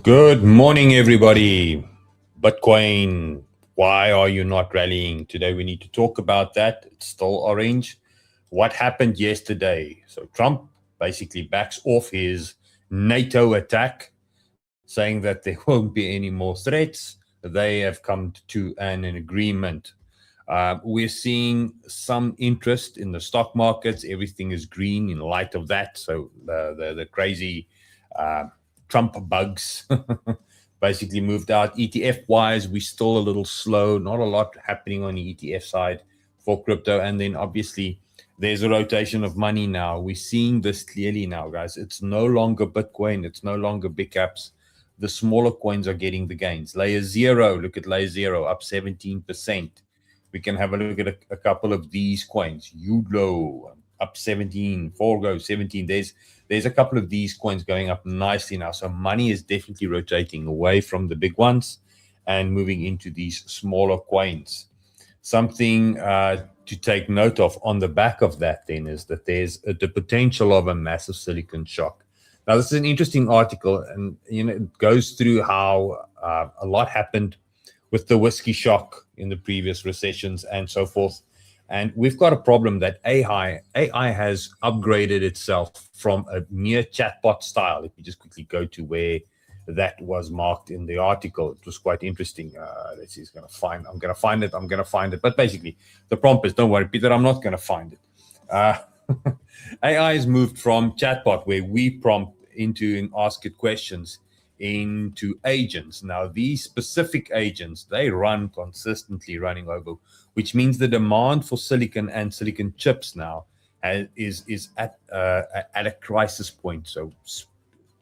Good morning, everybody. Bitcoin, why are you not rallying? Today we need to talk about that. It's still orange. What happened yesterday? So Trump basically backs off his NATO attack, saying that there won't be any more threats. They have come to an agreement. We're seeing some interest in the stock markets. Everything is green in light of that. So the crazy Trump bugs basically moved out. ETF wise, we're still a little slow. Not a lot happening on the ETF side for crypto. And then obviously there's a rotation of money now. We're seeing this clearly now, guys. It's no longer Bitcoin. It's no longer big caps. The smaller coins are getting the gains. Layer 0, look at layer 0, up 17%. We can have a look at a couple of these coins. UDLO, up 17, Forgo, 17. There's a couple of these coins going up nicely now. So money is definitely rotating away from the big ones and moving into these smaller coins. Something to take note of on the back of that then is that there's the potential of a massive silicon shock. Now, this is an interesting article, and it goes through how a lot happened with the whiskey shock in the previous recessions and so forth. And we've got a problem that AI has upgraded itself from a mere chatbot style. If you just quickly go to where that was marked in the article, it was quite interesting. Let's see, I'm going to find it. But basically, the prompt is, don't worry, Peter, I'm not going to find it. AI has moved from chatbot, where we prompt into and ask it questions, into agents. Now, these specific agents, they run consistently running over, which means the demand for silicon and silicon chips now is at a crisis point. So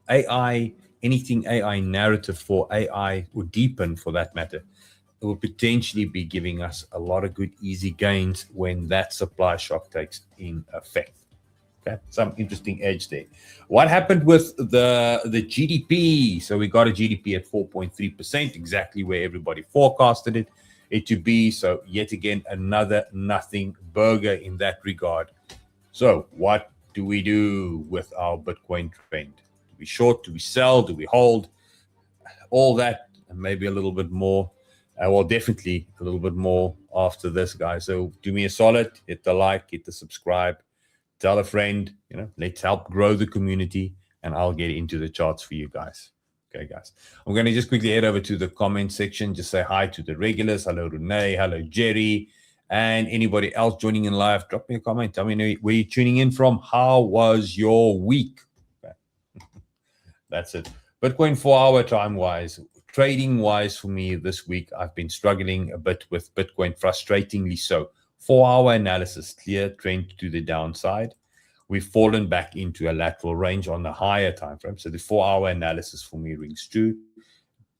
AI, anything AI narrative for AI, or deepen for that matter, it will potentially be giving us a lot of good, easy gains when that supply shock takes in effect. Okay, some interesting edge there. What happened with the GDP? So we got a GDP at 4.3%, exactly where everybody forecasted it to be. So yet again, another nothing burger in that regard. So what do we do with our Bitcoin trend? Do we short? Do we sell? Do we hold? All that and maybe a little bit more. Well, definitely a little bit more after this, guys. So do me a solid, hit the like, hit the subscribe, tell a friend, let's help grow the community, and I'll get into the charts for you guys. Okay, guys. I'm going to just quickly head over to the comment section, just say hi to the regulars. Hello, Renee. Hello, Jerry. And anybody else joining in live, drop me a comment. Tell me where you're tuning in from. How was your week? Okay. That's it. Bitcoin 4-hour time-wise, trading-wise for me this week, I've been struggling a bit with Bitcoin, frustratingly so. 4-hour analysis, clear trend to the downside. We've fallen back into a lateral range on the higher time frame. So the 4-hour analysis for me rings true,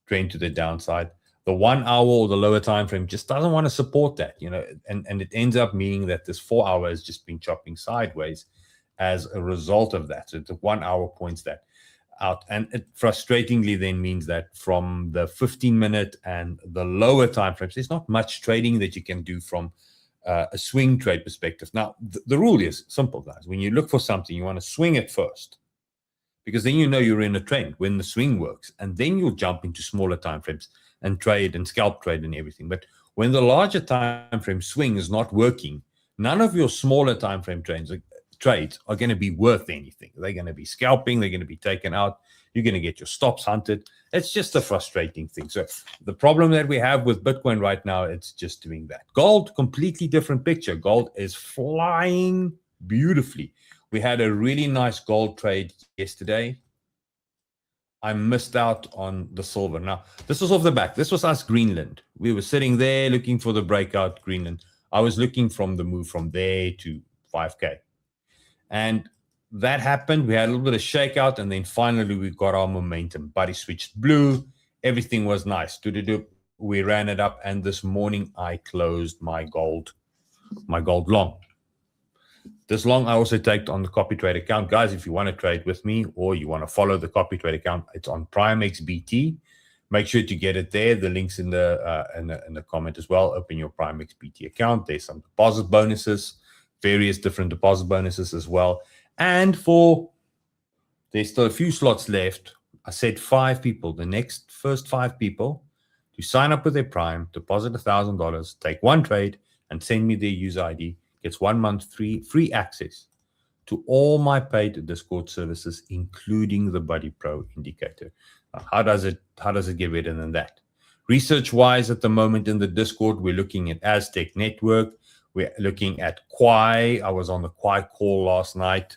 trend to the downside. The 1 hour or the lower time frame just doesn't want to support that, and it ends up meaning that this 4 hour has just been chopping sideways as a result of that. So the 1 hour points that out, and it frustratingly then means that from the 15-minute and the lower time frames, there's not much trading that you can do from a swing trade perspective. Now, the rule is simple, guys. When you look for something, you want to swing it first, because then you're in a trend when the swing works, and then you'll jump into smaller time frames and trade and scalp trade and everything. But when the larger time frame swing is not working, none of your smaller time frame trades are going to be worth anything. They're going to be scalping. They're going to be taken out. You're going to get your stops hunted. It's just a frustrating thing. So the problem that we have with Bitcoin right now, it's just doing that. Gold, completely different picture. Gold is flying beautifully. We had a really nice gold trade yesterday. I missed out on the silver. Now, this was off the back. This was us, Greenland. We were sitting there looking for the breakout, Greenland. I was looking from the move from there to 5K. And that happened. We had a little bit of shakeout, and then finally we got our momentum. Buddy switched blue. Everything was nice. We ran it up, and this morning I closed my gold long. This long I also take on the copy trade account. Guys, if you want to trade with me or you want to follow the copy trade account, it's on PrimeXBT. Make sure to get it there. The link's in the comment as well. Open your PrimeXBT account. There's some deposit bonuses, various different deposit bonuses as well. And there's still a few slots left. I said 5 people, the first 5 people to sign up with their Prime, deposit $1,000, take 1 trade, and send me their user ID, gets 1 month free access to all my paid Discord services, including the Buddy Pro indicator. How does it get better than that? Research-wise, at the moment in the Discord, we're looking at Aztec Network. We're looking at QUAI. I was on the QUAI call last night.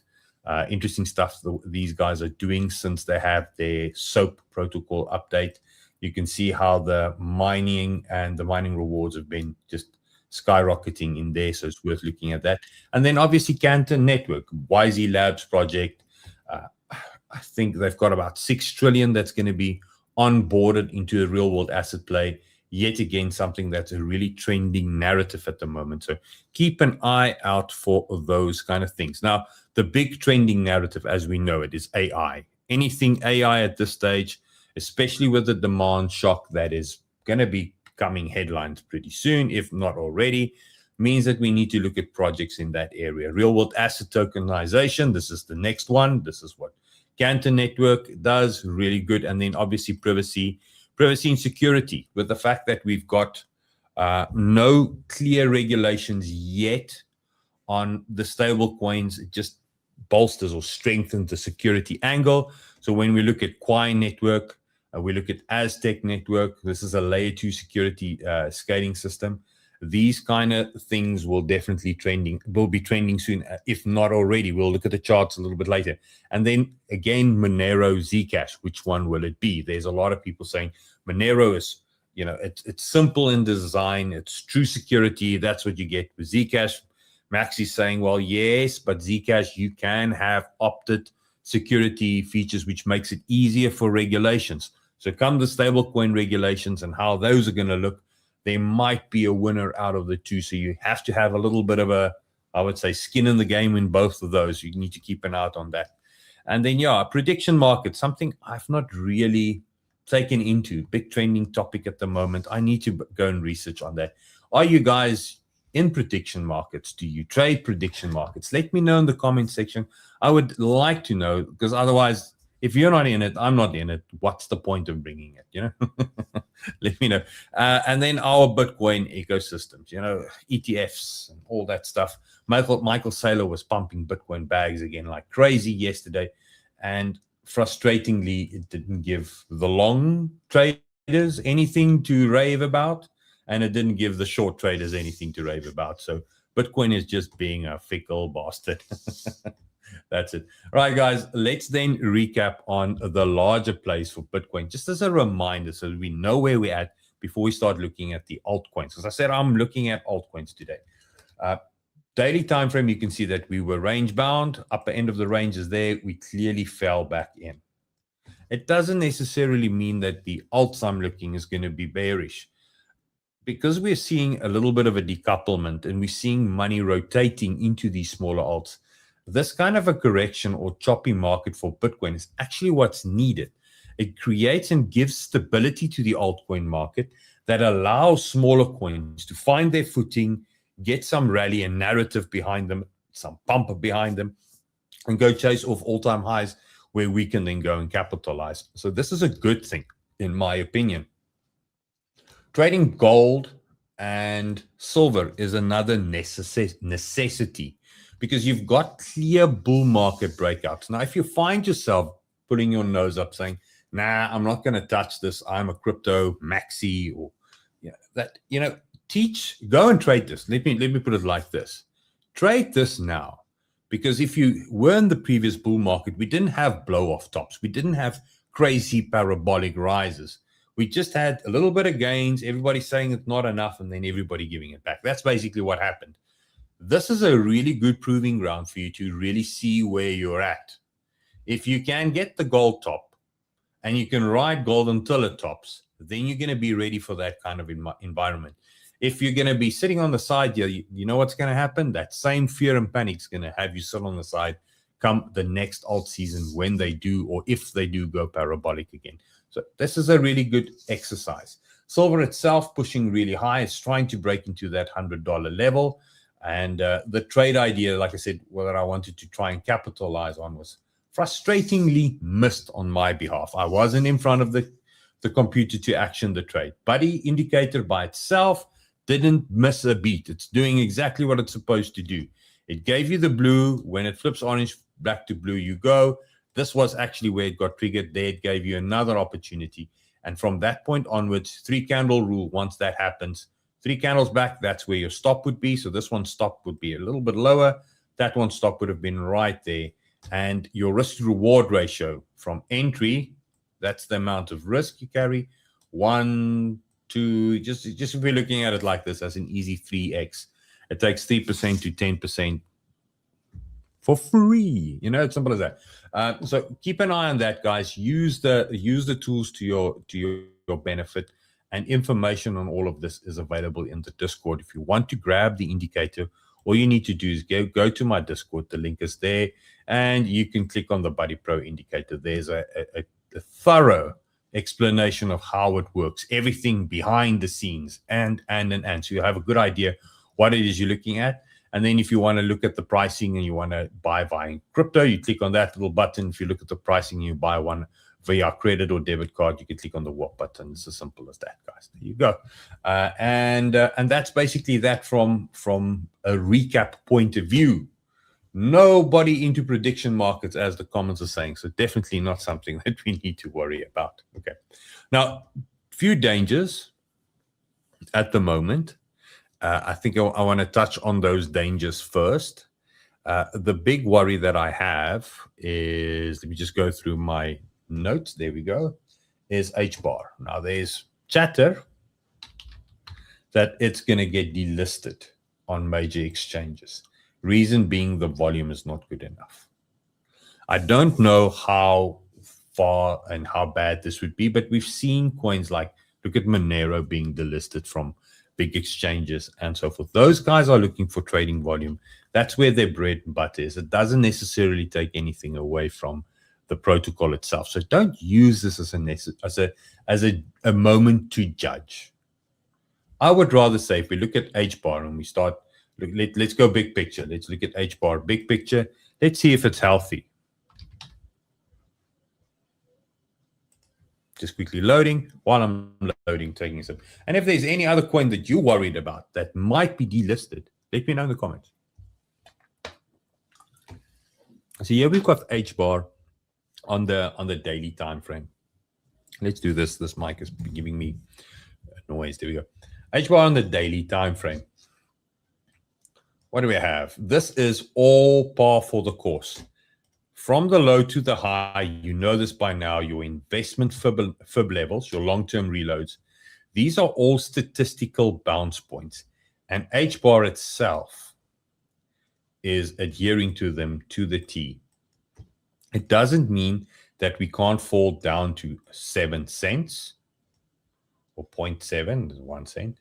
Interesting stuff these guys are doing since they have their SOAP protocol update. You can see how the mining and the mining rewards have been just skyrocketing in there, so it's worth looking at that. And then obviously Canton Network, YZ Labs project. I think they've got about 6 trillion that's going to be onboarded into a real world asset play. Yet again, something that's a really trending narrative at the moment. So keep an eye out for those kind of things. Now, the big trending narrative, as we know it, is AI. Anything AI at this stage, especially with the demand shock that is going to be coming headlines pretty soon, if not already, means that we need to look at projects in that area. Real world asset tokenization, this is the next one. This is what Canton Network does, really good. And then obviously privacy and security, with the fact that we've got no clear regulations yet on the stable coins. It just bolsters or strengthens the security angle. So when we look at QUAI Network, we look at Aztec Network, this is a layer 2 security scaling system. These kind of things will definitely be trending soon, if not already. We'll look at the charts a little bit later. And then again, Monero, Zcash, which one will it be? There's a lot of people saying Monero is, it's simple in design. It's true security. That's what you get with Zcash. Maxi's saying, well, yes, but Zcash, you can have opted security features, which makes it easier for regulations. So come the stablecoin regulations and how those are going to look, there might be a winner out of the two. So you have to have a little bit of a, I would say, skin in the game in both of those. You need to keep an eye out on that. And then, yeah, prediction market, something I've not really taken into. Big trending topic at the moment. I need to go and research on that. Are you guys in prediction markets? Do you trade prediction markets? Let me know in the comment section. I would like to know, because otherwise, if you're not in it, I'm not in it. What's the point of bringing it? Let me know. And then our Bitcoin ecosystems, ETFs and all that stuff. Michael Saylor was pumping Bitcoin bags again like crazy yesterday. And frustratingly, it didn't give the long traders anything to rave about. And it didn't give the short traders anything to rave about. So Bitcoin is just being a fickle bastard. That's it. All right, guys, let's then recap on the larger plays for Bitcoin, just as a reminder so that we know where we're at before we start looking at the altcoins. As I said, I'm looking at altcoins today. Daily time frame, you can see that we were range bound. Upper end of the range is there. We clearly fell back in. It doesn't necessarily mean that the alts I'm looking is going to be bearish, because we're seeing a little bit of a decouplement and we're seeing money rotating into these smaller alts. This kind of a correction or choppy market for Bitcoin is actually what's needed. It creates and gives stability to the altcoin market that allows smaller coins to find their footing, get some rally and narrative behind them, some pump behind them, and go chase off all-time highs where we can then go and capitalize. So this is a good thing, in my opinion. Trading gold and silver is another necessity, because you've got clear bull market breakouts. Now, if you find yourself putting your nose up saying, nah, I'm not going to touch this, I'm a crypto maxi, or go and trade this. Let me put it like this. Trade this now, because if you were in the previous bull market, we didn't have blow-off tops. We didn't have crazy parabolic rises. We just had a little bit of gains, everybody saying it's not enough, and then everybody giving it back. That's basically what happened. This is a really good proving ground for you to really see where you're at. If you can get the gold top and you can ride gold until it tops, then you're going to be ready for that kind of environment. If you're going to be sitting on the side here, you know what's going to happen? That same fear and panic is going to have you sit on the side come the next alt season, when they do, or if they do go parabolic again. So this is a really good exercise. Silver itself pushing really high. It's trying to break into that $100 level. And the trade idea, like I said, what I wanted to try and capitalize on was frustratingly missed on my behalf. I wasn't in front of the computer to action the trade. Buddy indicator by itself didn't miss a beat. It's doing exactly what it's supposed to do. It gave you the blue. When it flips orange back to blue, you go. This was actually where it got triggered. There it gave you another opportunity. And from that point onwards, 3-candle rule, once that happens, 3 candles back, that's where your stop would be. So this one's stop would be a little bit lower. That one's stop would have been right there. And your risk to reward ratio from entry, that's the amount of risk you carry. 1, 2, just if we're looking at it like this as an easy 3x, it takes 3% to 10% for free. You know, it's simple as that. So keep an eye on that, guys. Use the tools to your benefit, and information on all of this is available in the Discord. If you want to grab the indicator, all you need to do is go to my Discord. The link is there, and you can click on the Buddy Pro indicator. There's a thorough explanation of how it works, everything behind the scenes, and so you have a good idea what it is you're looking at. And then if you want to look at the pricing and you want to buy via crypto, you click on that little button. If you look at the pricing and you buy one via credit or debit card, you can click on the WAP button. It's as simple as that, guys. There you go. And that's basically that from a recap point of view. Nobody into prediction markets, as the comments are saying. So definitely not something that we need to worry about. Okay. Now, few dangers at the moment. I think I want to touch on those dangers first. The big worry that I have is, let me just go through my notes. There we go. Is HBAR. Now, there's chatter that it's going to get delisted on major exchanges. Reason being, the volume is not good enough. I don't know how far and how bad this would be, but we've seen coins like, look at Monero being delisted from big exchanges and so forth. Those guys are looking for trading volume. That's where their bread and butter is. It doesn't necessarily take anything away from the protocol itself. So don't use this as a moment to judge. I would rather say, if we look at HBAR and we start, let's go big picture. Let's look at HBAR big picture. Let's see if it's healthy. Just quickly loading. While I'm loading, taking some. And if there's any other coin that you're worried about that might be delisted, let me know in the comments. So here we've got HBAR on the daily time frame. Let's do this. This mic is giving me noise. There we go. HBAR on the daily time frame. What do we have? This is all par for the course. From the low to the high, you know this by now, your investment fib levels, your long-term reloads, these are all statistical bounce points. And HBAR itself is adhering to them to the T. It doesn't mean that we can't fall down to 7 cents or 0.7, 1 cent,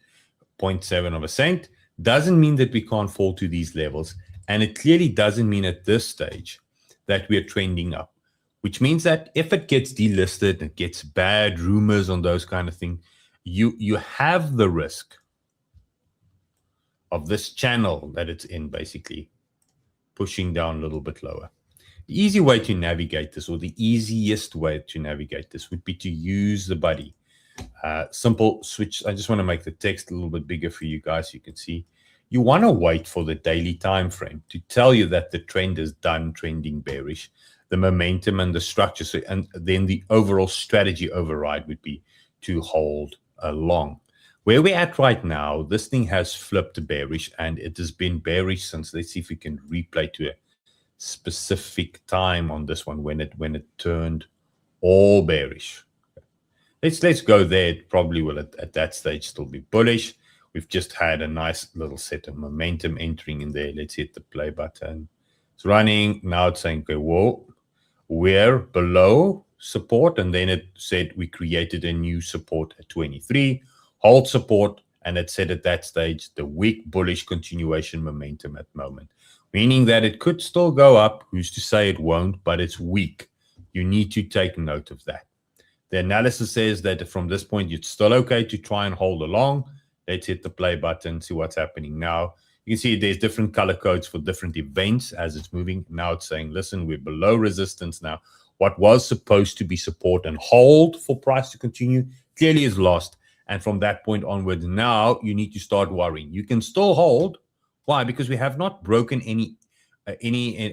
0.7 of a cent. Doesn't mean that we can't fall to these levels. And it clearly doesn't mean at this stage that we are trending up, which means that if it gets delisted, it gets bad rumors on those kind of things, you have the risk of this channel that it's in basically pushing down a little bit lower. The easy way to navigate this, or the easiest way to navigate this, would be to use the buddy. Simple switch. I just want to make the text a little bit bigger for you guys so you can see. You want to wait for the daily time frame to tell you that the trend is done trending bearish, the momentum and the structure. So, and then the overall strategy override would be to hold long. Where we're at right now, this thing has flipped bearish, and it has been bearish since, let's see if we can replay to a specific time on this one when it turned all bearish. Let's go there. It probably will at that stage still be bullish. We've just had a nice little set of momentum entering in there. Let's hit the play button. It's running. Now it's saying, okay, whoa, we're below support. And then it said we created a new support at 23. Hold support. And it said at that stage, the weak bullish continuation momentum at the moment. Meaning that it could still go up. Who's to say it won't, but it's weak. You need to take note of that. The analysis says that from this point, it's still okay to try and hold along. Let's hit the play button, see what's happening now. You can see there's different color codes for different events as it's moving. Now it's saying, listen, we're below resistance now. What was supposed to be support and hold for price to continue clearly is lost. And from that point onwards, now you need to start worrying. You can still hold. Why? Because we have not broken any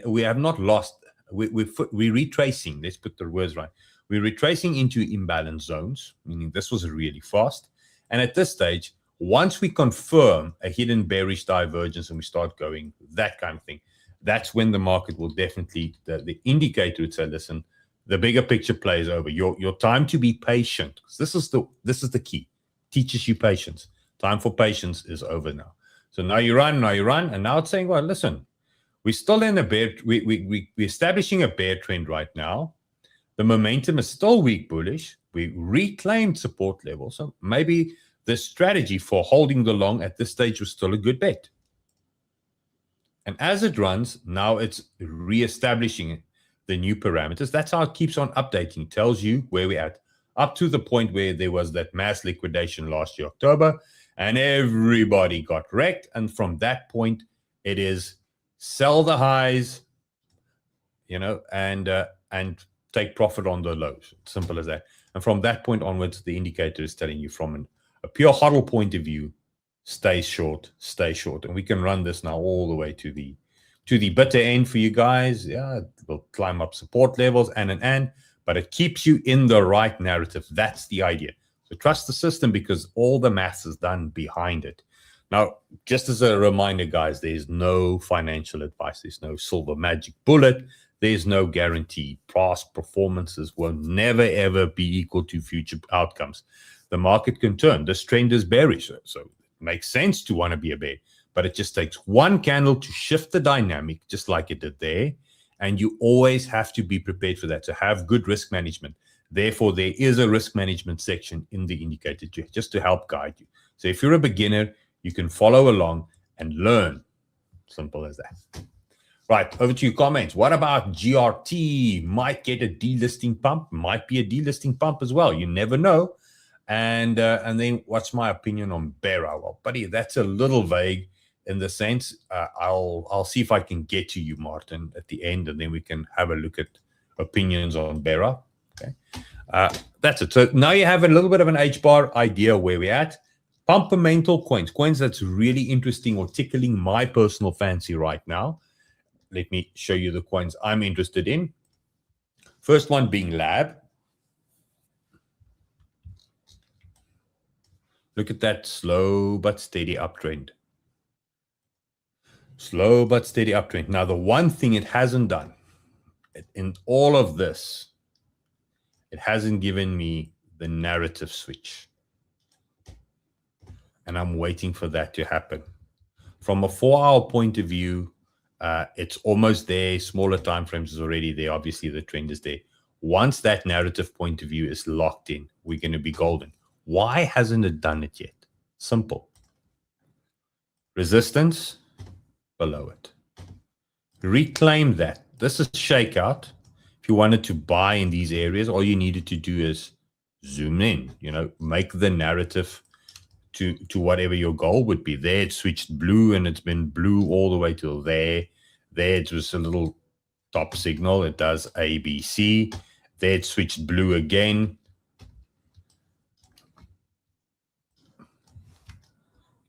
we have not lost. We're retracing. Let's put the words right. We're retracing into imbalance zones, meaning this was really fast. And at this stage, once we confirm a hidden bearish divergence and we start going, that kind of thing, that's when the market will definitely, the indicator would say, listen, the bigger picture plays over. Your time to be patient. This is the key. Teaches you patience. Time for patience is over now. So now you run, and now it's saying, well, listen, we're still in a bear. We're establishing a bear trend right now. The momentum is still weak bullish. We reclaimed support level. So maybe the strategy for holding the long at this stage was still a good bet. And as it runs, now it's reestablishing the new parameters. That's how it keeps on updating. It tells you where we're at, up to the point where there was that mass liquidation last year, October, and everybody got wrecked. And from that point, it is sell the highs, and take profit on the lows. Simple as that. And from that point onwards, the indicator is telling you from a pure HODL point of view, stay short. And we can run this now all the way to the bitter end for you guys. Yeah, it will climb up support levels but it keeps you in the right narrative. That's the idea. So trust the system because all the math is done behind it. Now, just as a reminder, guys, there's no financial advice. There's no silver magic bullet. There's no guarantee. Past performances will never, ever be equal to future outcomes. The market can turn. This trend is bearish, so it makes sense to want to be a bear. But it just takes one candle to shift the dynamic, just like it did there. And you always have to be prepared for that, to have good risk management. Therefore, there is a risk management section in the indicator just to help guide you. So if you're a beginner, you can follow along and learn. Simple as that. Right, over to your comments. What about GRT? Might get a delisting pump. Might be a delisting pump as well. You never know. And then what's my opinion on BERA? Well, buddy, that's a little vague in the sense. I'll see if I can get to you, Martin, at the end, and then we can have a look at opinions on BERA. Okay, that's it. So now you have a little bit of an HBAR idea where we're at. Fundamental coins that's really interesting or tickling my personal fancy right now. Let me show you the coins I'm interested in. First one being Lab. Look at that slow but steady uptrend. Slow but steady uptrend. Now, the one thing it hasn't done in all of this, it hasn't given me the narrative switch. And I'm waiting for that to happen. From a 4-hour point of view, it's almost there. Smaller time frames is already there. Obviously, the trend is there. Once that narrative point of view is locked in, we're going to be golden. Why hasn't it done it yet? Simple. Resistance below it. Reclaim that. This is shakeout. If you wanted to buy in these areas, all you needed to do is zoom in, make the narrative to whatever your goal would be. There it switched blue and it's been blue all the way till there. There it was a little top signal. It does ABC. There it switched blue again.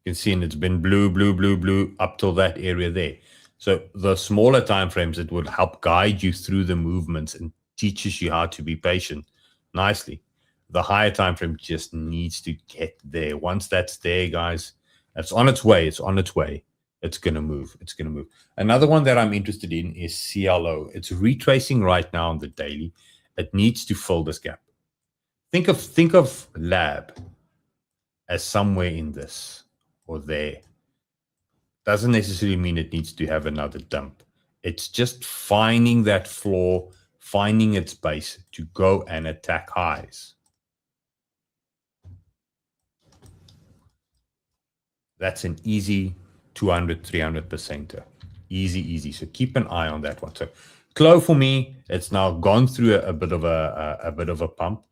You can see, and it's been blue up till that area there. So the smaller time frames, it would help guide you through the movements and teaches you how to be patient nicely. The higher time frame just needs to get there. Once that's there, guys, that's on its way. It's on its way. It's going to move. It's going to move. Another one that I'm interested in is CLO. It's retracing right now on the daily. It needs to fill this gap. Think of Lab as somewhere in this or there. Doesn't necessarily mean it needs to have another dump. It's just finding that floor, finding its base to go and attack highs. That's an easy 200, 300%. Easy. So keep an eye on that one. So CLO for me, it's now gone through a bit of a pump.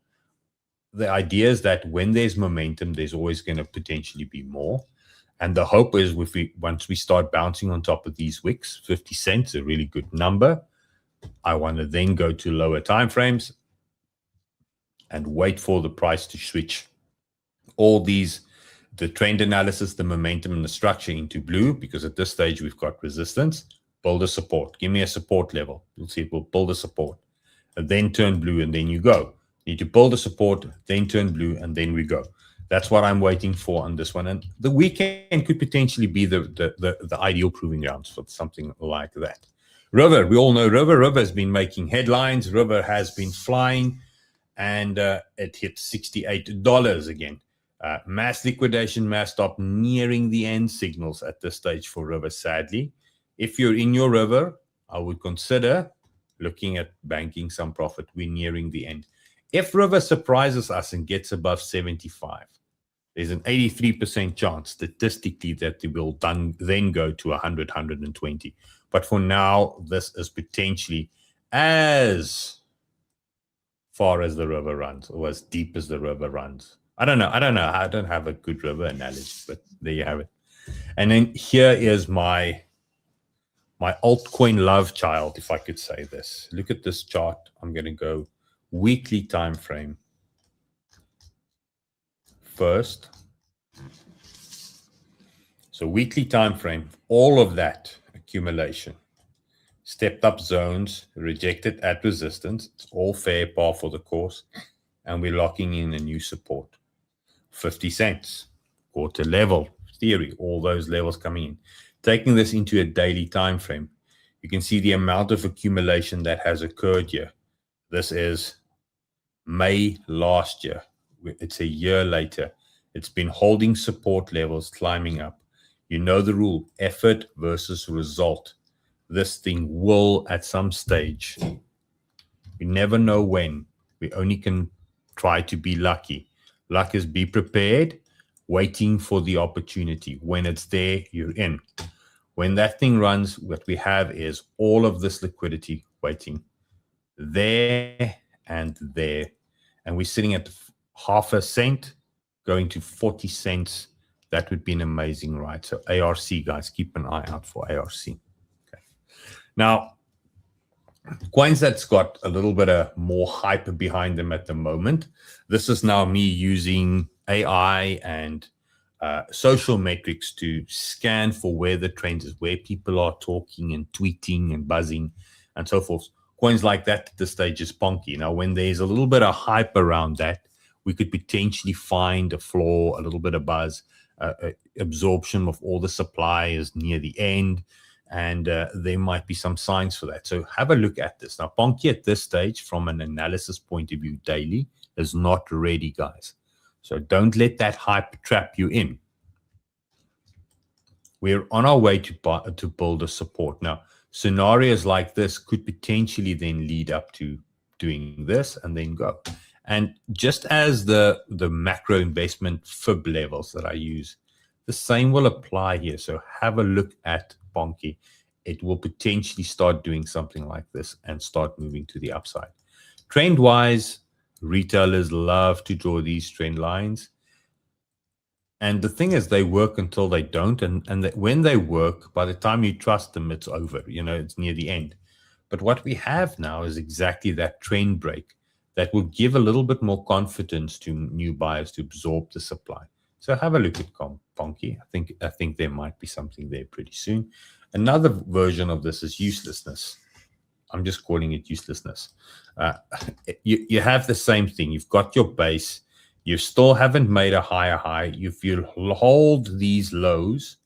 The idea is that when there's momentum, there's always going to potentially be more. And the hope is once we start bouncing on top of these wicks, 50 cents, a really good number. I want to then go to lower time frames and wait for the price to switch all these, the trend analysis, the momentum, and the structure into blue, because at this stage we've got resistance. Build a support. Give me a support level. You'll see it will build a support and then turn blue, and then you go. You need to build a support, then turn blue, and then we go. That's what I'm waiting for on this one. And the weekend could potentially be the ideal proving grounds for something like that. River, we all know River. River has been making headlines. River has been flying, and it hit $68 again. Mass liquidation, mass stop, nearing the end signals at this stage for River, sadly. If you're in your River, I would consider looking at banking some profit. We're nearing the end. If River surprises us and gets above 75, there's an 83% chance statistically that it will then go to 100, 120. But for now, this is potentially as far as the river runs, or as deep as the river runs. I don't know. I don't have a good river analogy, but there you have it. And then here is my altcoin love child, if I could say this. Look at this chart. I'm going to go weekly time frame first. So weekly time frame, all of that accumulation, stepped up zones, rejected at resistance. It's all fair, par for the course. And we're locking in a new support. 50 cents, quarter level, theory, all those levels coming in. Taking this into a daily time frame, you can see the amount of accumulation that has occurred here. This is May last year. It's a year later. It's been holding support levels, climbing up. You know the rule, effort versus result. This thing will at some stage. We never know when. We only can try to be lucky. Luck is be prepared, waiting for the opportunity. When it's there, you're in. When that thing runs, what we have is all of this liquidity waiting there and there. And we're sitting at half a cent, going to 40 cents. That would be an amazing ride. So ARC, guys, keep an eye out for ARC. Okay. Now, coins that's got a little bit of more hype behind them at the moment. This is now me using AI and social metrics to scan for where the trend is, where people are talking and tweeting and buzzing and so forth. Coins like that at this stage is PONKE. Now, when there's a little bit of hype around that, we could potentially find a floor, a little bit of buzz, absorption of all the supply is near the end, and there might be some signs for that. So have a look at this. Now, PONKE at this stage, from an analysis point of view daily, is not ready, guys. So don't let that hype trap you in. We're on our way to build a support. Now, scenarios like this could potentially then lead up to doing this and then go. And just as the macro investment fib levels that I use, the same will apply here. So have a look at PONKE. It will potentially start doing something like this and start moving to the upside. Trend-wise, retailers love to draw these trend lines. And the thing is, they work until they don't. And when they work, by the time you trust them, it's over. You know, it's near the end. But what we have now is exactly that trend break that will give a little bit more confidence to new buyers to absorb the supply. So have a look at PONKE. I think there might be something there pretty soon. Another version of this is uselessness. I'm just calling it uselessness. You have the same thing. You've got your base. You still haven't made a higher high. If you hold these lows,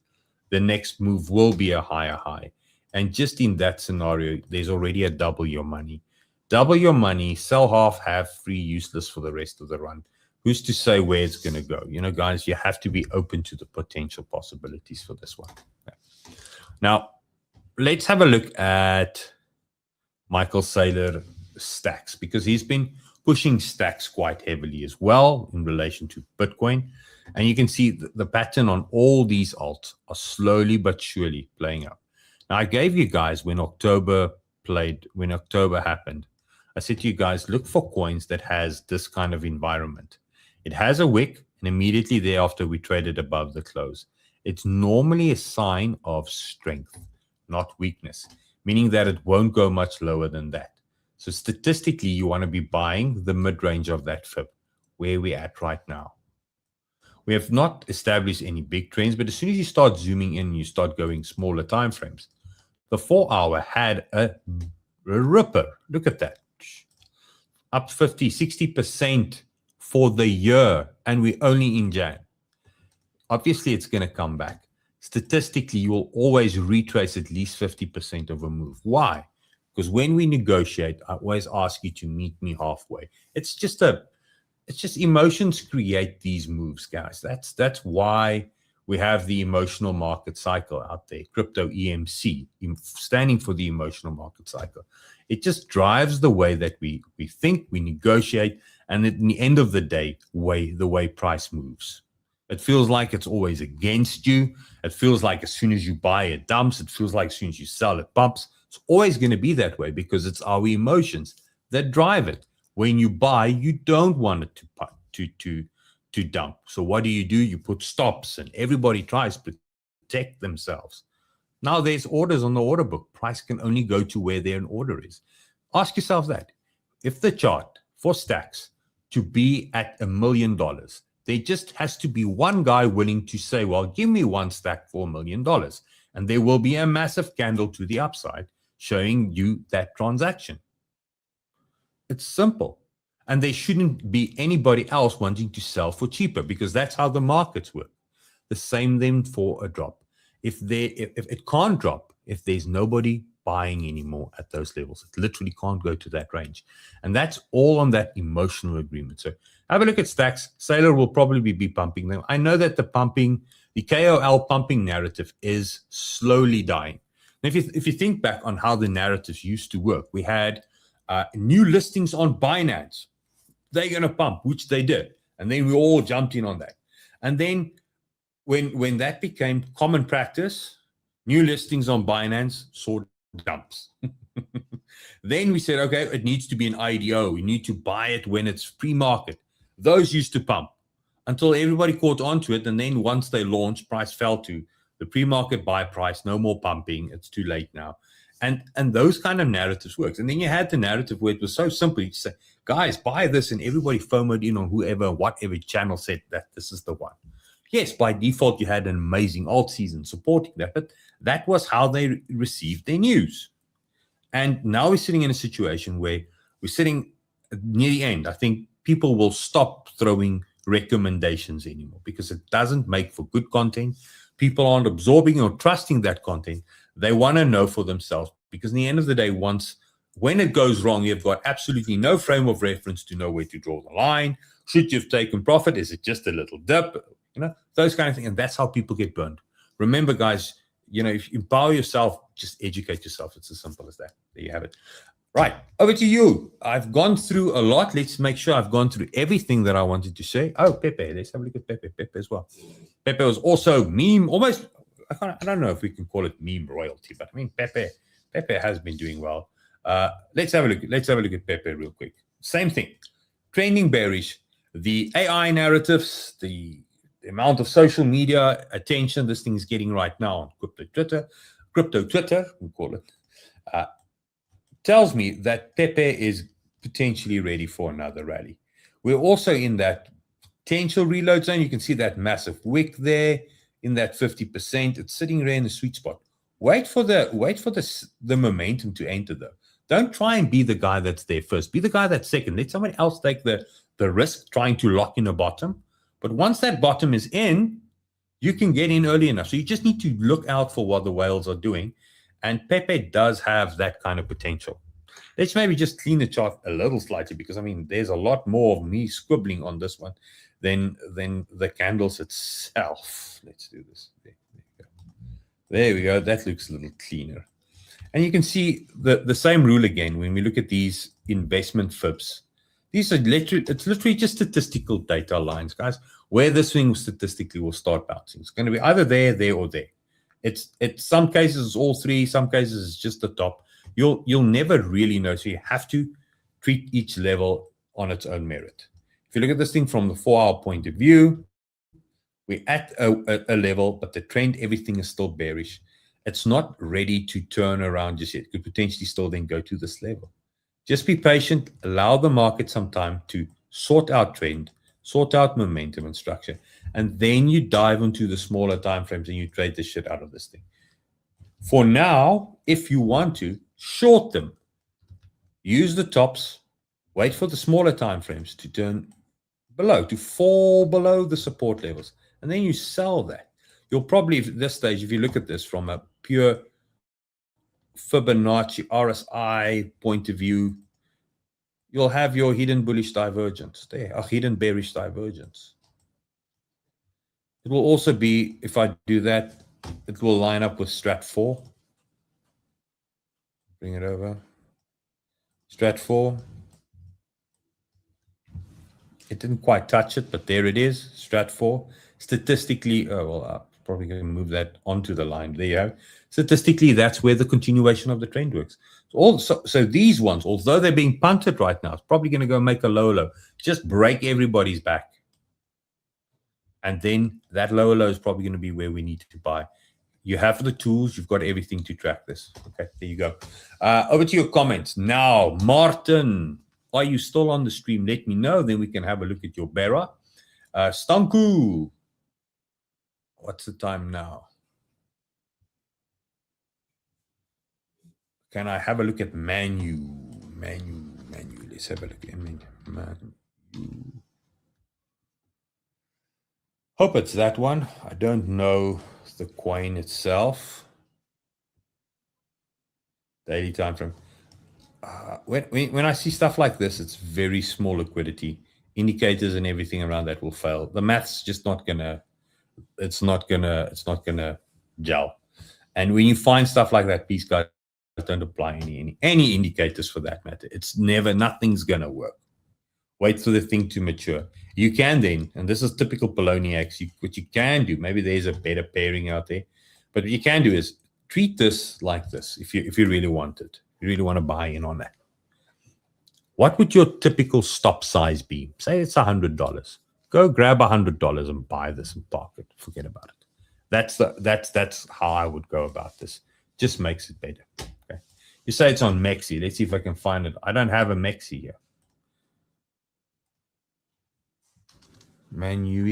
the next move will be a higher high. And just in that scenario, there's already a double your money. Double your money, sell half, have free, useless for the rest of the run. Who's to say where it's going to go? You know, guys, you have to be open to the potential possibilities for this one. Okay. Now, let's have a look at Michael Saylor stacks, because he's been pushing stacks quite heavily as well in relation to Bitcoin. And you can see the pattern on all these alts are slowly but surely playing out. Now, I gave you guys when October happened, I said to you guys, look for coins that has this kind of environment. It has a wick, and immediately thereafter we traded above the close. it's normally a sign of strength, not weakness, meaning that it won't go much lower than that. So statistically, you want to be buying the mid-range of that fib, where we're at right now. We have not established any big trends, but as soon as you start zooming in, you start going smaller time frames. The 4-hour had a ripper. Look at that. Up 50, 60% for the year, and we're only in Jan. Obviously, it's going to come back. Statistically, you will always retrace at least 50% of a move. Why? Because when we negotiate, I always ask you to meet me halfway. It's just emotions create these moves, guys. That's why we have the emotional market cycle out there, crypto EMC, standing for the emotional market cycle. It just drives the way that we think, we negotiate, and at the end of the day, the way price moves. It feels like it's always against you. It feels like as soon as you buy, it dumps. It feels like as soon as you sell, it pumps. It's always going to be that way because it's our emotions that drive it. When you buy, you don't want it to dump. So what do? You put stops, and everybody tries to protect themselves. Now there's orders on the order book. Price can only go to where their order is. Ask yourself that. If the chart for stacks to be at $1 million, there just has to be one guy willing to say, well, give me one stack for $1 million. And there will be a massive candle to the upside showing you that transaction. It's simple. And there shouldn't be anybody else wanting to sell for cheaper because that's how the markets work. The same then for a drop. If it can't drop, if there's nobody buying anymore at those levels, it literally can't go to that range. And that's all on that emotional agreement. So have a look at stacks. Sailor will probably be pumping them. I know that the KOL pumping narrative is slowly dying. And if you think back on how the narratives used to work, we had new listings on Binance. They're going to pump, which they did. And then we all jumped in on that. And then when that became common practice, new listings on Binance saw dumps. Then we said, okay, it needs to be an IDO. We need to buy it when it's pre-market. Those used to pump until everybody caught onto it. And then once they launched, price fell to the pre-market buy price, no more pumping. It's too late now. And those kind of narratives works. And then you had the narrative where it was so simple. You say, guys, buy this. And everybody FOMO'd in on whatever channel said that this is the one. Yes, by default, you had an amazing alt season supporting that. But that was how they received their news. And now we're sitting in a situation where we're sitting near the end. I think people will stop throwing recommendations anymore because it doesn't make for good content. People aren't absorbing or trusting that content. They want to know for themselves because in the end of the day, when it goes wrong, you've got absolutely no frame of reference to know where to draw the line. Should you have taken profit? Is it just a little dip? Those kind of things. And that's how people get burned. Remember, guys, if you empower yourself, just educate yourself. It's as simple as that. There you have it. Right. Over to you. I've gone through a lot. Let's make sure I've gone through everything that I wanted to say. Oh, PEPE. Let's have a look at PEPE. PEPE as well. PEPE was also meme, almost, I don't know if we can call it meme royalty, but I mean, PEPE has been doing well. Let's have a look. Let's have a look at PEPE real quick. Same thing. Trending bearish. The AI narratives, the amount of social media attention this thing is getting right now on crypto Twitter, we call it, tells me that PEPE is potentially ready for another rally. We're also in that potential reload zone. You can see that massive wick there in that 50%. It's sitting there in the sweet spot. Wait for the momentum to enter though. Don't try and be the guy that's there first. Be the guy that's second. Let somebody else take the risk trying to lock in a bottom. But once that bottom is in, you can get in early enough. So you just need to look out for what the whales are doing. And PEPE does have that kind of potential. Let's maybe just clean the chart a little slightly because, I mean, there's a lot more of me scribbling on this one than the candles itself. Let's do this. There we go. That looks a little cleaner. And you can see the same rule again when we look at these investment fibs. It's literally just statistical data lines, guys, where the swing statistically will start bouncing. It's going to be either there, or there. It's some cases it's all three, some cases it's just the top. You'll never really know. So you have to treat each level on its own merit. If you look at this thing from the 4-hour point of view, We're at a level, but the trend, everything is still bearish. It's not ready to turn around just yet. It could potentially still then go to this level. Just be patient. Allow the market some time to sort out trend, sort out momentum and structure, and then you dive into the smaller time frames and you trade the shit out of this thing. For now, if you want to, short them. Use the tops. Wait for the smaller time frames to turn below, to fall below the support levels. And then you sell that. You'll probably, at this stage, if you look at this from a pure Fibonacci RSI point of view, you'll have your hidden bullish divergence there, a hidden bearish divergence. It will also be, if I do that, it will line up with Strat 4. Bring it over. Strat 4. It didn't quite touch it, but there it is, Strat 4. Statistically, oh, well, I'm probably going to move that onto the line. There you have. Statistically, that's where the continuation of the trend works. So these ones, although they're being punted right now, it's probably going to go make a low. Just break everybody's back. And then that low is probably going to be where we need to buy. You have the tools. You've got everything to track this. Okay, there you go. Over to your comments. Now, Martin, are you still on the stream? Let me know. Then we can have a look at your BERA. Stanku, what's the time now? Can I have a look at MANYU? MANYU. Let's have a look at MANYU. Hope it's that one. I don't know the coin itself. Daily time frame. When I see stuff like this, it's very small liquidity. Indicators and everything around that will fail. The math's just not gonna. It's not gonna gel. And when you find stuff like that, please guys don't apply any indicators for that matter. It's never. Nothing's gonna work. Wait for the thing to mature. You can then, and this is typical Poloniacs, what you can do, maybe there's a better pairing out there, but what you can do is treat this like this if you really want it. You really want to buy in on that. What would your typical stop size be? Say it's $100. Go grab $100 and buy this and park it. Forget about it. That's how I would go about this. Just makes it better. Okay. You say it's on Mexi. Let's see if I can find it. I don't have a Mexi here. MANYU.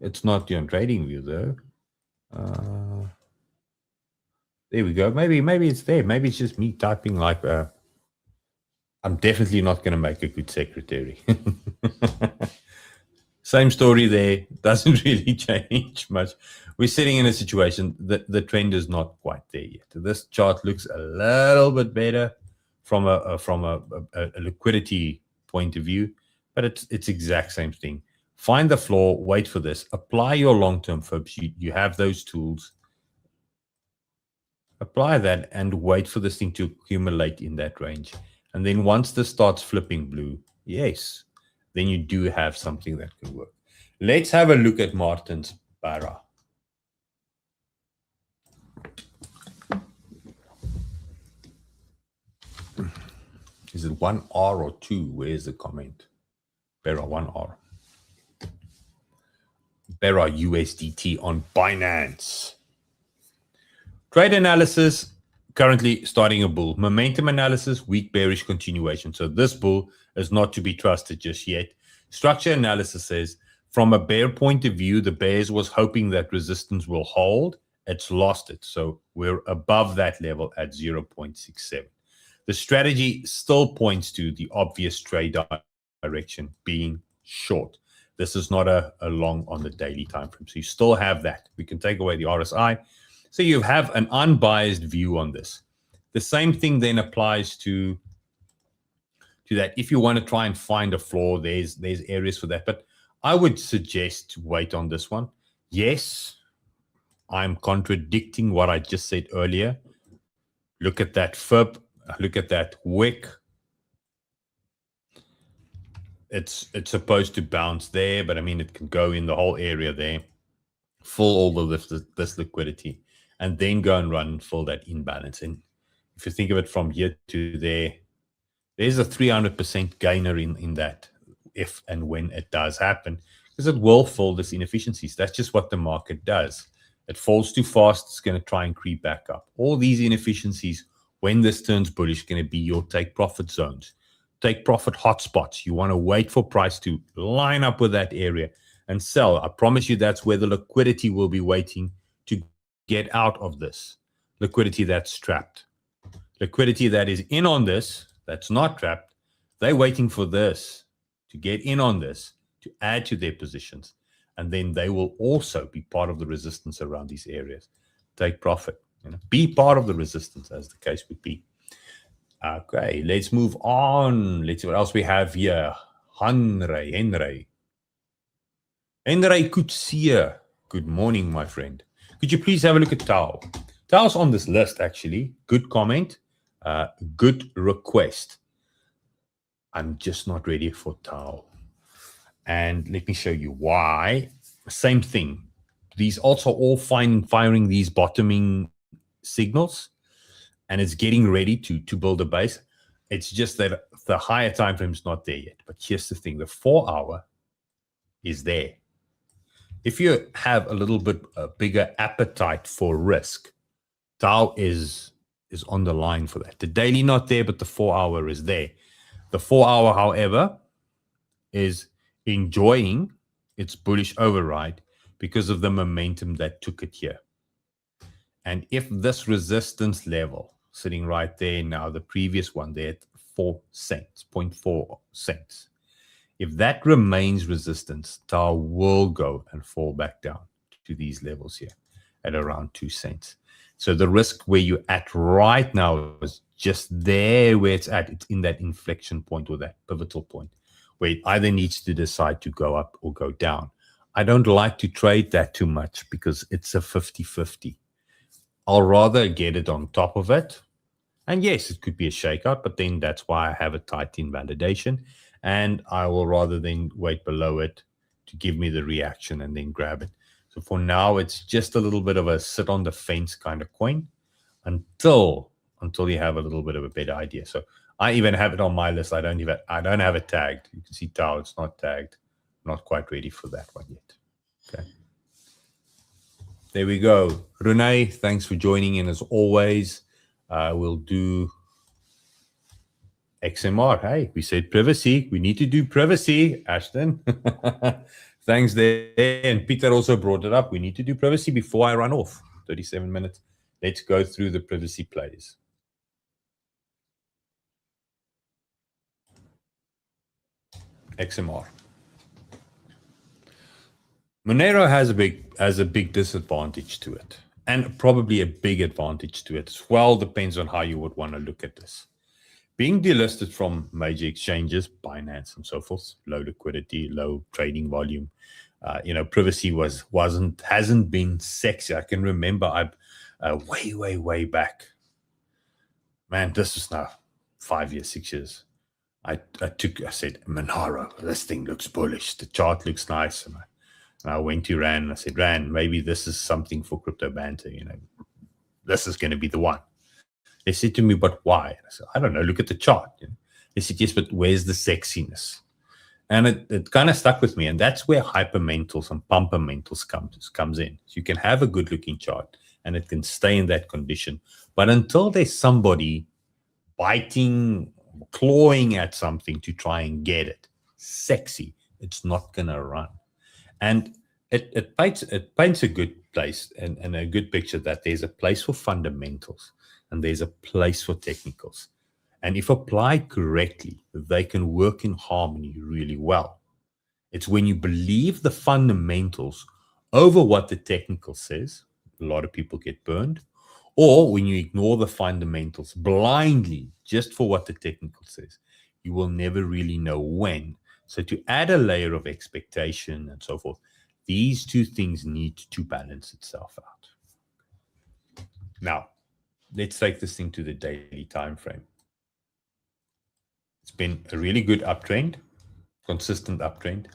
It's not on TradingView though. There we go. Maybe it's there. Maybe it's just me typing like I'm definitely not going to make a good secretary. Same story there. Doesn't really change much. We're sitting in a situation that the trend is not quite there yet. This chart looks a little bit better from a liquidity point of view. But it's exact same thing. Find the floor, wait for this, apply your long-term fibs. You have those tools. Apply that and wait for this thing to accumulate in that range. And then once this starts flipping blue, yes, then you do have something that can work. Let's have a look at Martin's BERA. Is it 1R or 2? Where's the comment? BERA 1R. BERA USDT on Binance. Trade analysis, currently starting a bull. Momentum analysis, weak bearish continuation. So this bull is not to be trusted just yet. Structure analysis says, from a bear point of view, the bears was hoping that resistance will hold. It's lost it. So we're above that level at 0.67. The strategy still points to the obvious trade direction being short. This is not a long on the daily time frame. So you still have that. We can take away the RSI. So you have an unbiased view on this. The same thing then applies to that. If you want to try and find a floor, there's areas for that. But I would suggest to wait on this one. Yes, I'm contradicting what I just said earlier. Look at that fib. Look at that wick. It's supposed to bounce there, but I mean, it can go in the whole area there, fill all of this liquidity, and then go and run and fill that imbalance. And if you think of it from here to there, there's a 300% gainer in that if and when it does happen. because it will fill this inefficiencies. That's just what the market does. It falls too fast, it's going to try and creep back up. All these inefficiencies, when this turns bullish, going to be your take profit zones, take profit hotspots. You want to wait for price to line up with that area and sell. I promise you that's where the liquidity will be waiting to get out of this. Liquidity that's trapped. Liquidity that is in on this, that's not trapped, they're waiting for this to get in on this, to add to their positions. And then they will also be part of the resistance around these areas. Take profit. Be part of the resistance, as the case would be. Okay, let's move on. Let's see what else we have here. Henry Kutsia. Good morning, my friend. Could you please have a look at Tao? Tao's on this list, actually. Good comment. Good request. I'm just not ready for Tao. And let me show you why. Same thing. These also all firing these bottoming signals, and it's getting ready to build a base. It's just that the higher time frame is not there yet. But here's the thing: the 4-hour is there. If you have a little bit bigger appetite for risk, Tao is on the line for that. The daily not there, but the 4-hour is there. The 4-hour, however, is enjoying its bullish override because of the momentum that took it here. And if this resistance level sitting right there now, the previous one there at 4 cents, 0.4 cents, if that remains resistance, Tao will go and fall back down to these levels here at around 2 cents. So the risk where you're at right now is just there where it's at. It's in that inflection point or that pivotal point where it either needs to decide to go up or go down. I don't like to trade that too much because it's a 50-50. I'll rather get it on top of it. And yes, it could be a shakeout, but then that's why I have a tight invalidation. And I will rather then wait below it to give me the reaction and then grab it. So for now, it's just a little bit of a sit on the fence kind of coin until you have a little bit of a better idea. So I even have it on my list. I don't have it tagged. You can see Tao, it's not tagged. I'm not quite ready for that one yet. Okay. There we go. Renee, thanks for joining in as always. We'll do XMR. Hey, we said privacy. We need to do privacy, Ashton. Thanks there. And Peter also brought it up. We need to do privacy before I run off. 37 minutes. Let's go through the privacy plays. XMR. Monero has a big disadvantage to it, and probably a big advantage to it as well. Depends on how you would want to look at this. Being delisted from major exchanges, Binance and so forth, low liquidity, low trading volume. Privacy hasn't been sexy. I can remember way back. Man, this is now 5 years, 6 years. I said, Monero, this thing looks bullish. The chart looks nice. And I went to Rand and I said, Rand, maybe this is something for crypto banter. This is going to be the one. They said to me, but why? I said, I don't know. Look at the chart. They said, yes, but where's the sexiness? And it kind of stuck with me. And that's where hypermentals and pumpermentals comes in. So you can have a good looking chart and it can stay in that condition. But until there's somebody biting, clawing at something to try and get it sexy, it's not going to run. And it paints a good place and a good picture that there's a place for fundamentals and there's a place for technicals. And if applied correctly, they can work in harmony really well. It's when you believe the fundamentals over what the technical says, a lot of people get burned, or when you ignore the fundamentals blindly just for what the technical says, you will never really know when. So to add a layer of expectation and so forth, these two things need to balance itself out. Now, let's take this thing to the daily time frame. It's been a really good uptrend, consistent uptrend.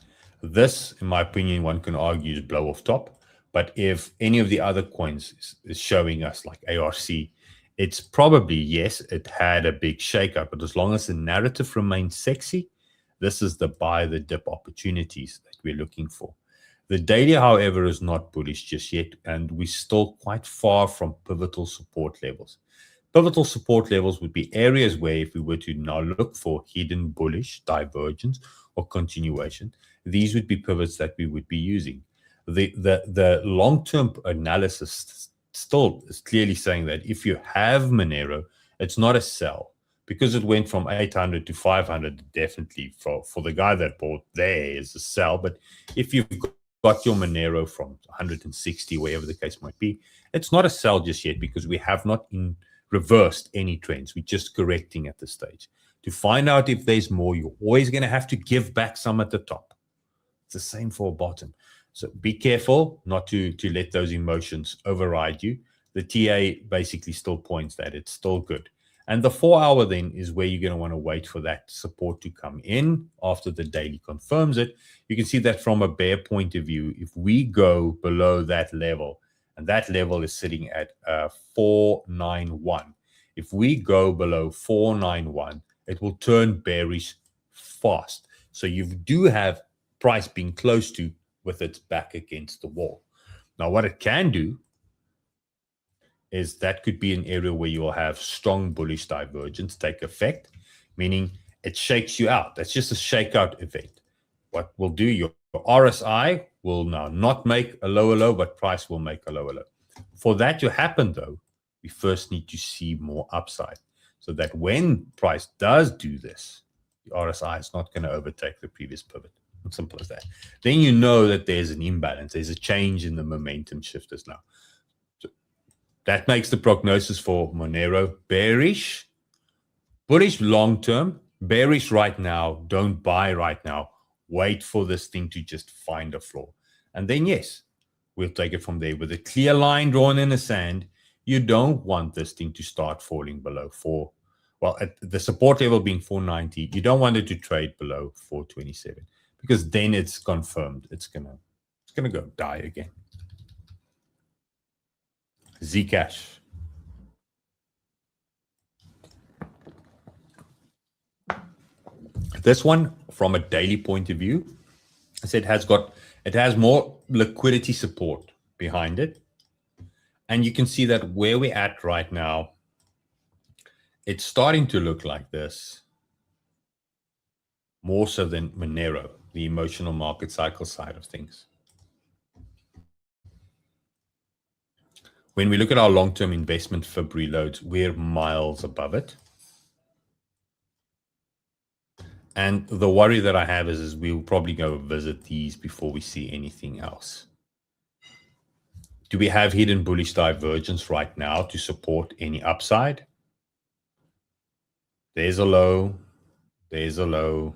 This, in my opinion, one can argue is blow off top. But if any of the other coins is showing us like ARC, it's probably, yes, it had a big shakeup. But as long as the narrative remains sexy, This is the buy the dip opportunities that we're looking for. The daily, however, is not bullish just yet, and we're still quite far from pivotal support levels. Pivotal support levels would be areas where if we were to now look for hidden bullish divergence or continuation, these would be pivots that we would be using. The long-term analysis still is clearly saying that if you have Monero, it's not a sell. Because it went from 800 to 500, definitely for the guy that bought there is a sell. But if you've got your Monero from 160, wherever the case might be, it's not a sell just yet because we have not reversed any trends. We're just correcting at this stage. To find out if there's more, you're always going to have to give back some at the top. It's the same for a bottom. So be careful not to let those emotions override you. The TA basically still points that it's still good. And the 4 hour then is where you're going to want to wait for that support to come in after the daily confirms it. You can see that from a bear point of view, if we go below that level, and that level is sitting at 491. If we go below 491, it will turn bearish fast. So you do have price being close to with its back against the wall. Now, what it can do is that could be an area where you will have strong bullish divergence take effect, meaning it shakes you out. That's just a shakeout event. What will do, your RSI will now not make a lower low, but price will make a lower low. For that to happen, though, we first need to see more upside so that when price does do this, the RSI is not going to overtake the previous pivot. It's simple as that. Then you know that there's an imbalance. There's a change in the momentum shifters now. That makes the prognosis for Monero bearish, bullish long-term, bearish right now, don't buy right now, wait for this thing to just find a floor. And then, yes, we'll take it from there with a clear line drawn in the sand. You don't want this thing to start falling below 4. Well, at the support level being 490, you don't want it to trade below 427 because then it's confirmed. It's gonna go die again. Zcash. This one, from a daily point of view, I said it has more liquidity support behind it. And you can see that where we're at right now, it's starting to look like this, more so than Monero, the emotional market cycle side of things. When we look at our long-term investment FIB reloads, we're miles above it. And the worry that I have is we'll probably go visit these before we see anything else. Do we have hidden bullish divergence right now to support any upside? There's a low. There's a low.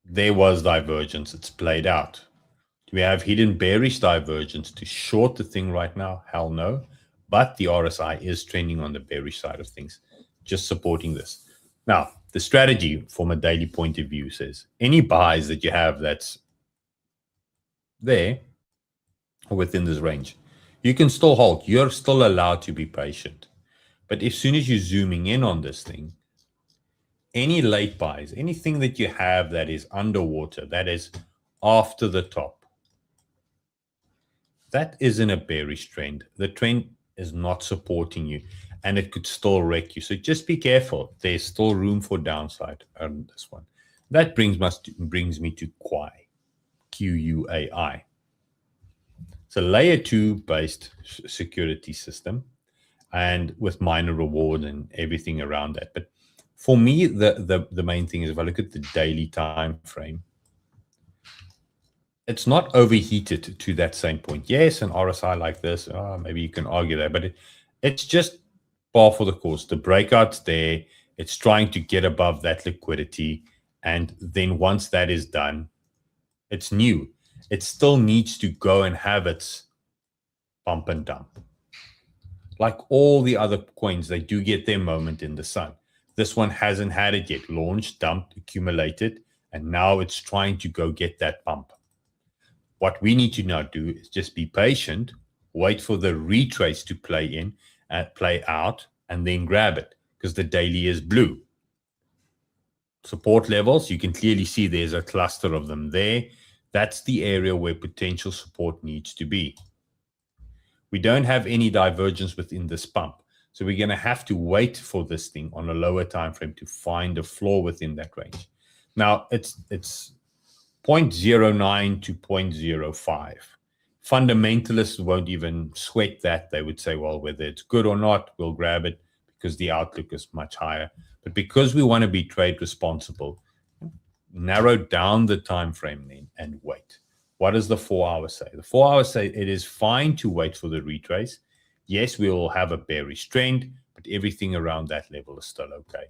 There was divergence. It's played out. Do we have hidden bearish divergence to short the thing right now? Hell no. But the RSI is trending on the bearish side of things, just supporting this. Now, the strategy from a daily point of view says any buys that you have that's there or within this range, you can still hold. You're still allowed to be patient. But as soon as you're zooming in on this thing, any late buys, anything that you have that is underwater, that is after the top, that isn't a bearish trend. The trend is not supporting you, and it could still wreck you. So just be careful. There's still room for downside on this one. That brings me to QUAI, QUAI. It's a layer 2 based security system, and with minor reward and everything around that. But for me, the main thing is if I look at the daily time frame, it's not overheated to that same point. Yes, an RSI like this, maybe you can argue that, but it's just par for the course. The breakout's there. It's trying to get above that liquidity. And then once that is done, it's new. It still needs to go and have its pump and dump. Like all the other coins, they do get their moment in the sun. This one hasn't had it yet. Launched, dumped, accumulated, and now it's trying to go get that pump. What we need to now do is just be patient, wait for the retrace to play out, and then grab it because the daily is blue. support levels. You can clearly see there's a cluster of them there. That's the area where potential support needs to be. We don't have any divergence within this pump. So we're going to have to wait for this thing on a lower time frame to find a floor within that range. Now, it's 0.09 to 0.05. Fundamentalists won't even sweat that. They would say, well, whether it's good or not, we'll grab it because the outlook is much higher. But because we want to be trade responsible, narrow down the time frame then and wait. What does the 4 hours say? The 4 hours say it is fine to wait for the retrace. Yes, we will have a bearish trend, but everything around that level is still okay.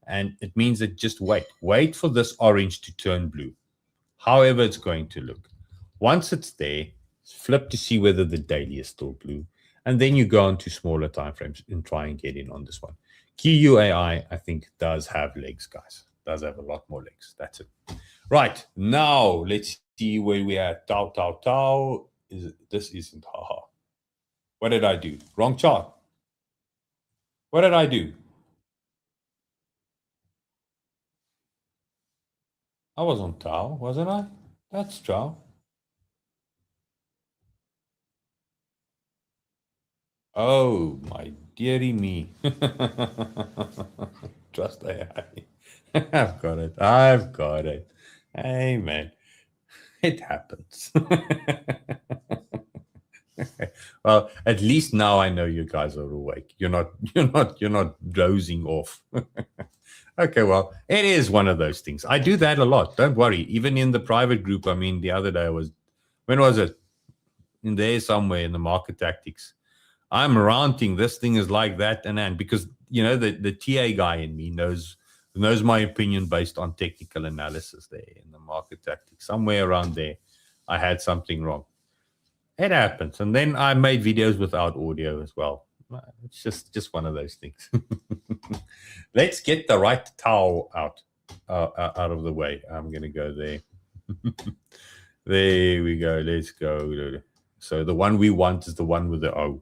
And it means that just wait. Wait for this orange to turn blue, however it's going to look. Once it's there, flip to see whether the daily is still blue. And then you go on to smaller timeframes and try and get in on this one. QUAI, I think, does have legs, guys. Does have a lot more legs. That's it. Right. Now, let's see where we are. Tau. This isn't. Haha. What did I do? Wrong chart. What did I do? I was on Tau, wasn't I? That's Tau. Oh, my dearie me. Trust AI. I've got it. Hey, man. It happens. Well, at least now I know you guys are awake. You're not dozing off. Okay, well, it is one of those things. I do that a lot. Don't worry. Even in the private group, I mean, the other day when was it? In there somewhere in the market tactics. I'm ranting. This thing is like that and because, the TA guy in me knows my opinion based on technical analysis there in the market tactics. Somewhere around there, I had something wrong. It happens. And then I made videos without audio as well. It's just one of those things. Let's get the right towel out of the way. I'm going to go there. There we go. Let's go. So the one we want is the one with the O,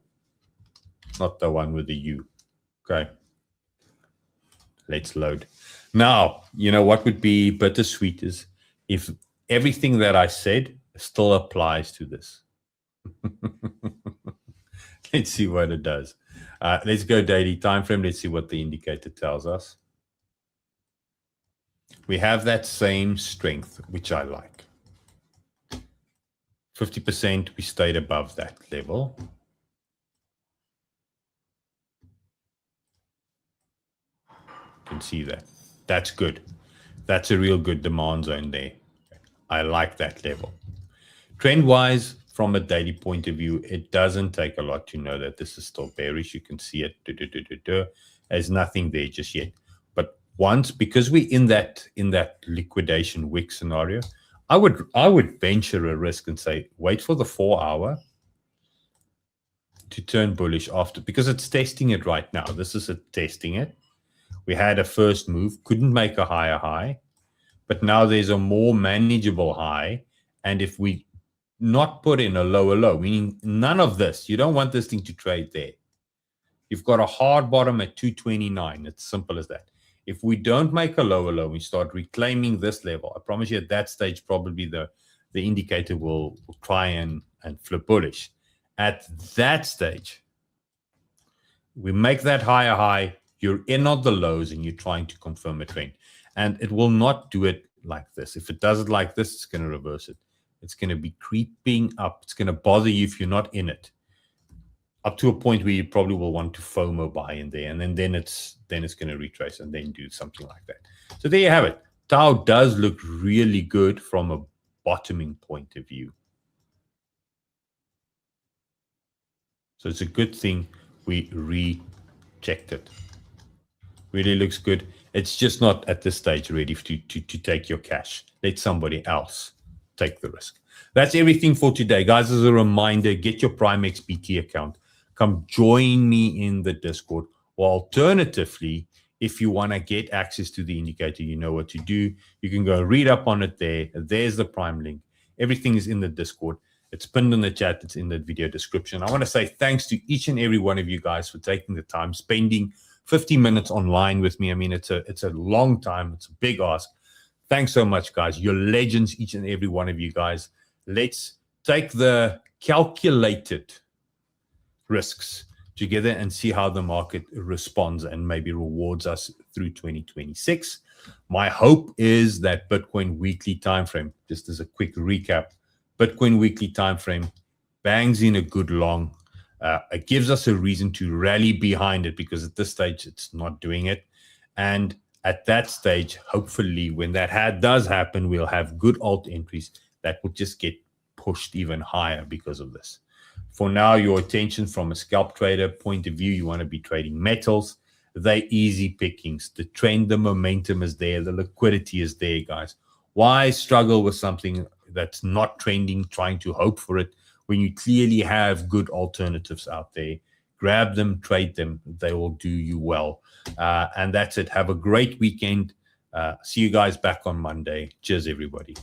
not the one with the U. Okay. Let's load. Now, what would be bittersweet is if everything that I said still applies to this. Let's see what it does. Let's go daily time frame. Let's see what the indicator tells us. We have that same strength, which I like. 50%, we stayed above that level. You can see that. That's good. That's a real good demand zone there. I like that level. Trend-wise, from a daily point of view, it doesn't take a lot to know that this is still bearish. You can see it. There's nothing there just yet. But because we're in that liquidation wick scenario, I would venture a risk and say, wait for the 4 hour to turn bullish after, because it's testing it right now. This is testing it. We had a first move, couldn't make a higher high, but now there's a more manageable high. And if we not put in a lower low, meaning none of this, you don't want this thing to trade there. You've got a hard bottom at 229. It's simple as that. If we don't make a lower low, we start reclaiming this level. I promise you at that stage, probably the indicator will try and flip bullish. At that stage, we make that higher high, you're in on the lows and you're trying to confirm a trend. And it will not do it like this. If it does it like this, it's going to reverse it. It's going to be creeping up. It's going to bother you if you're not in it, up to a point where you probably will want to FOMO buy in there, and then it's going to retrace and then do something like that. So there you have it. Tau does look really good from a bottoming point of view. So it's a good thing we rechecked it. Really looks good. It's just not at this stage ready to take your cash. Let somebody else take the risk. That's everything for today, guys. As a reminder, get your Prime XBT account. Come join me in the Discord. Or alternatively, if you want to get access to the indicator, you know what to do. You can go read up on it there. There's the Prime link. Everything is in the Discord. It's pinned in the chat. It's in the video description. I want to say thanks to each and every one of you guys for taking the time, spending 50 minutes online with me. I mean, it's a long time. It's a big ask. Thanks so much, guys. You're legends, each and every one of you guys. Let's take the calculated risks together and see how the market responds and maybe rewards us through 2026. My hope is that Bitcoin weekly time frame, just as a quick recap, Bitcoin weekly time frame bangs in a good long. It gives us a reason to rally behind it, because at this stage it's not doing it. And at that stage, hopefully, when that does happen, we'll have good alt entries that will just get pushed even higher because of this. For now, your attention from a scalp trader point of view, you want to be trading metals. They're easy pickings. The trend, the momentum is there. The liquidity is there, guys. Why struggle with something that's not trending, trying to hope for it, when you clearly have good alternatives out there? Grab them, trade them. They will do you well. And that's it. Have a great weekend. See you guys back on Monday. Cheers, everybody.